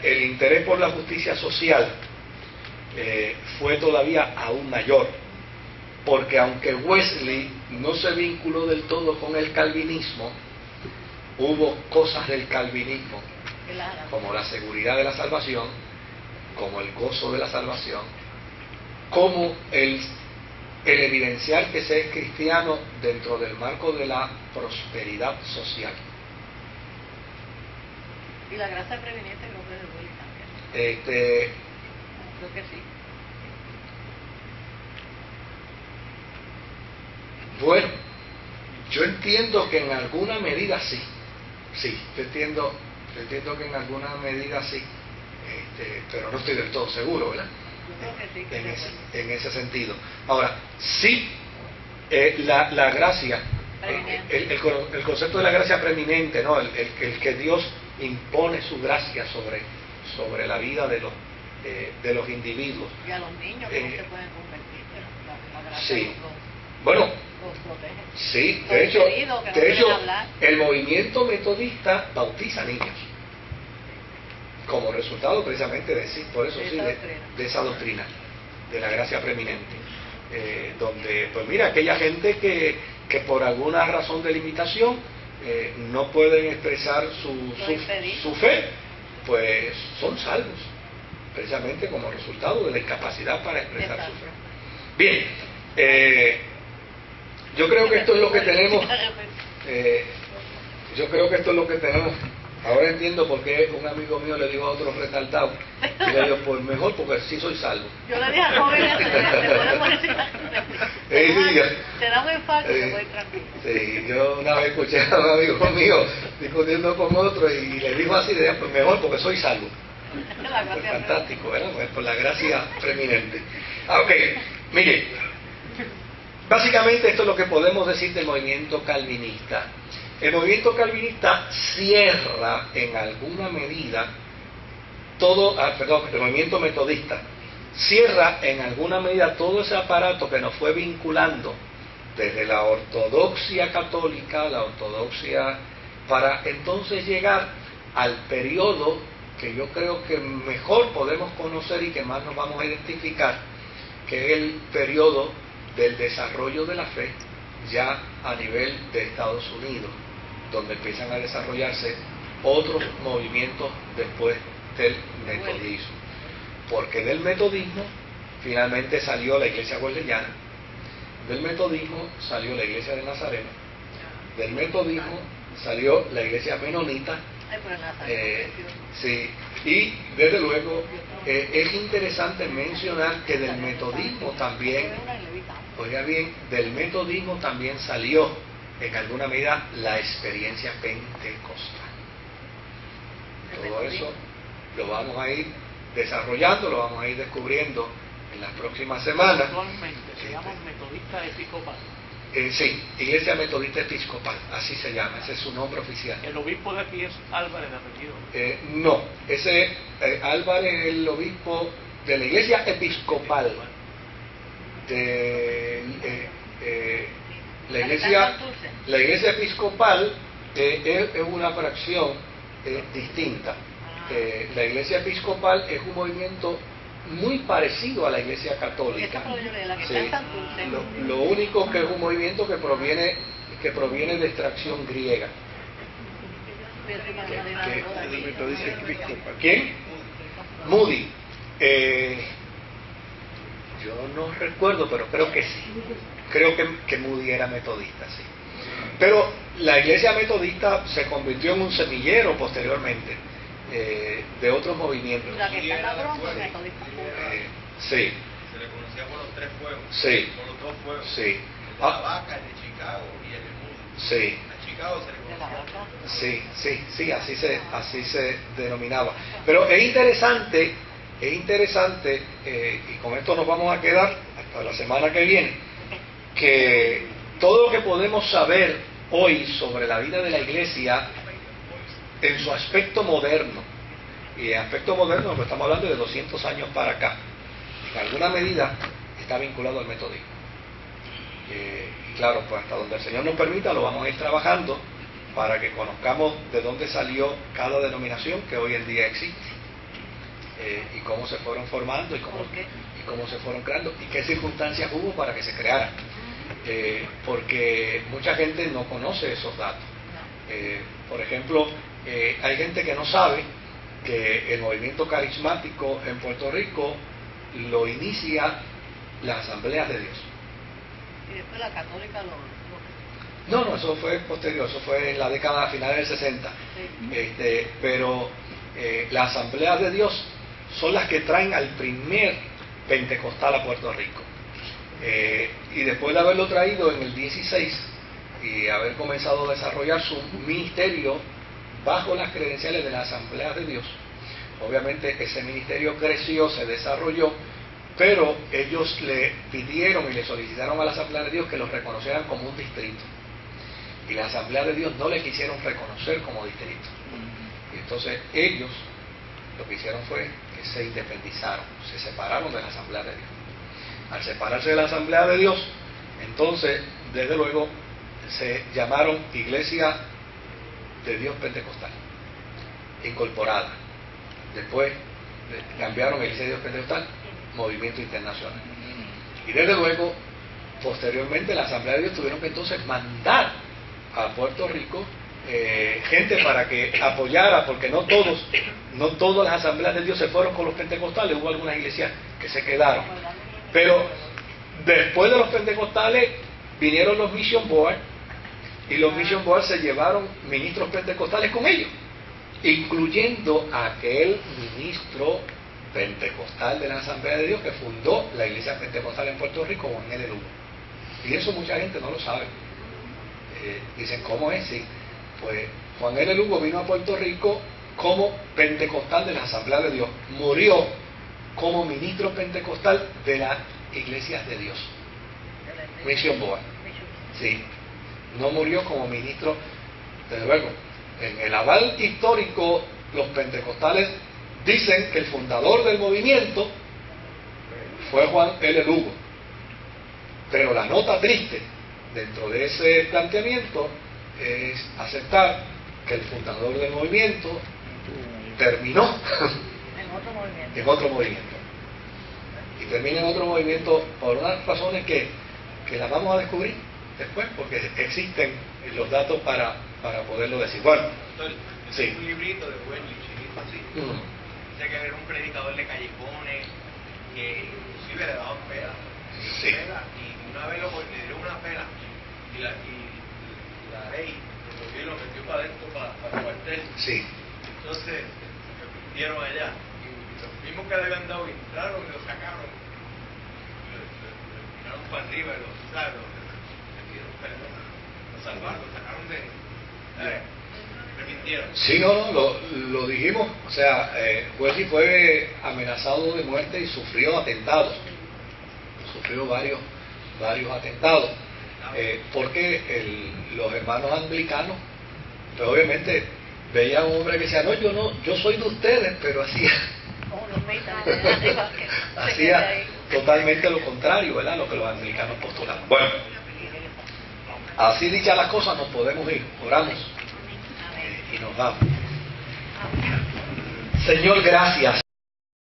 El interés por la justicia social fue todavía aún mayor, porque aunque Wesley no se vinculó del todo con el calvinismo, hubo cosas del calvinismo, como la seguridad de la salvación, como el gozo de la salvación, como el evidenciar que se es cristiano dentro del marco de la prosperidad social. Y la gracia preveniente creo que es de Willy también. Creo que sí. Bueno, yo entiendo que en alguna medida sí. Sí, yo entiendo que en alguna medida sí. Pero no estoy del todo seguro, ¿verdad? Yo creo que sí. En ese sentido. Ahora, sí, la gracia, el concepto de la gracia preeminente, ¿no? El que Dios impone su gracia sobre la vida de los individuos. Y a los niños que no se pueden convertir, la gracia sí. los protege. Sí, de hecho, el movimiento metodista bautiza niños como resultado precisamente de esa doctrina de la gracia preeminente, donde, pues mira, aquella gente que por alguna razón de limitación no pueden expresar su fe, pues son salvos, precisamente como resultado de la incapacidad para expresar su fe. Bien, yo creo que esto es lo que tenemos. Ahora entiendo por qué un amigo mío le dijo a otro retardado, y le dijo, pues mejor porque sí soy salvo. Yo le dije a jóvenes, te da un infarto y te voy tranquilo. Sí, yo una vez escuché a un amigo mío discutiendo con otro y le dijo así, pues mejor porque soy salvo. Pues fantástico, ¿verdad? Pues por la gracia preeminente. Ok, mire, básicamente esto es lo que podemos decir del movimiento calvinista. El movimiento calvinista cierra en alguna medida el movimiento metodista cierra en alguna medida todo ese aparato que nos fue vinculando desde la ortodoxia católica, la ortodoxia, para entonces llegar al periodo que yo creo que mejor podemos conocer y que más nos vamos a identificar, que es el periodo del desarrollo de la fe ya a nivel de Estados Unidos, donde empiezan a desarrollarse otros movimientos después del metodismo. Porque del metodismo finalmente salió la iglesia wesleyana, del metodismo salió la iglesia de Nazareno, del metodismo salió la iglesia menonita, sí, y desde luego es interesante mencionar que del metodismo también, oiga bien, del metodismo también salió en alguna medida la experiencia pentecostal. Todo eso lo vamos a ir desarrollando, lo vamos a ir descubriendo en las próximas semanas. Actualmente se llama metodista episcopal. Sí, Iglesia Metodista Episcopal, así se llama, ese es su nombre oficial. ¿El obispo de aquí es Álvarez de apellido? No, ese Álvarez es el obispo de la Iglesia Episcopal de la iglesia episcopal es una fracción distinta. La iglesia episcopal es un movimiento muy parecido a la iglesia católica. Sí. Lo único que es un movimiento que proviene de extracción griega. ¿Quién? Moody. Yo no recuerdo, pero creo que sí. Creo que Moody era metodista, sí. Pero la iglesia metodista se convirtió en un semillero posteriormente de otros movimientos. La que está en la Bronx, sí. Se le conocía por los tres fuegos. Sí. Por los dos fuegos. Sí. El de la vaca, el de Chicago y el de Moody. Sí. A Chicago se le conocía. Sí, así se denominaba. Pero es interesante, y con esto nos vamos a quedar hasta la semana que viene, que todo lo que podemos saber hoy sobre la vida de la iglesia en su aspecto moderno, y en aspecto moderno pues estamos hablando de 200 años para acá, en alguna medida está vinculado al metodismo. Y claro, pues hasta donde el Señor nos permita lo vamos a ir trabajando para que conozcamos de dónde salió cada denominación que hoy en día existe. y cómo se fueron formando y cómo se fueron creando y qué circunstancias hubo para que se crearan. Porque mucha gente no conoce esos datos. Por ejemplo, hay gente que no sabe que el movimiento carismático en Puerto Rico lo inicia la Asamblea de Dios. Y después la católica No, eso fue posterior, eso fue en la década final del 60. Sí. Pero las Asambleas de Dios son las que traen al primer pentecostal a Puerto Rico. Y después de haberlo traído en el 16 y haber comenzado a desarrollar su ministerio bajo las credenciales de las Asambleas de Dios, obviamente ese ministerio creció, se desarrolló, pero ellos le pidieron y le solicitaron a la Asamblea de Dios que los reconocieran como un distrito. Y la Asamblea de Dios no le quisieron reconocer como distrito. Y entonces ellos lo que hicieron fue que se independizaron, se separaron de la Asamblea de Dios. Al separarse de la Asamblea de Dios, entonces, desde luego, se llamaron Iglesia de Dios Pentecostal, incorporada. Después cambiaron Iglesia de Dios Pentecostal, Movimiento Internacional. Y desde luego, posteriormente, la Asamblea de Dios tuvieron que entonces mandar a Puerto Rico gente para que apoyara, porque no todas las Asambleas de Dios se fueron con los pentecostales, hubo algunas iglesias que se quedaron. Pero después de los pentecostales vinieron los Mission Board, y los Mission Board se llevaron ministros pentecostales con ellos, incluyendo a aquel ministro pentecostal de la Asamblea de Dios que fundó la iglesia pentecostal en Puerto Rico, Juan L. Lugo. Y eso mucha gente no lo sabe. Dicen, ¿cómo es? Sí. Pues Juan L. Lugo vino a Puerto Rico como pentecostal de la Asamblea de Dios, murió como ministro pentecostal de las iglesias de Dios, Mission Board. Sí, no murió como ministro. Desde luego, en el aval histórico, los pentecostales dicen que el fundador del movimiento fue Juan L. Lugo, pero la nota triste dentro de ese planteamiento es aceptar que el fundador del movimiento terminó en otro movimiento. Y termina en otro movimiento por unas razones que las vamos a descubrir después, porque existen los datos para poderlo decir. Bueno, doctor, sí. Un librito de Wesley, chiquito así. Dice que era un predicador de callejones, que inclusive le daban pela. Sí. Y una vez le dieron una pela, y la ley lo metió para adentro, para el cuartel. Sí. Entonces, lo metieron allá. Y los mismos que le habían dado entraron y lo sacaron. Lo tiraron para arriba y lo dieron perdón. Lo salvaron, lo sacaron de. Repitieron. Sí, no, lo dijimos. O sea, Wesley fue amenazado de muerte y sufrió atentados. Sufrió varios atentados. Porque los hermanos anglicanos, pues obviamente veían a un hombre que decía, yo soy de ustedes, pero hacía totalmente lo contrario, ¿verdad? Lo que los anglicanos postulaban. Bueno, así dichas las cosas, nos podemos ir, oramos y nos vamos. Señor, gracias.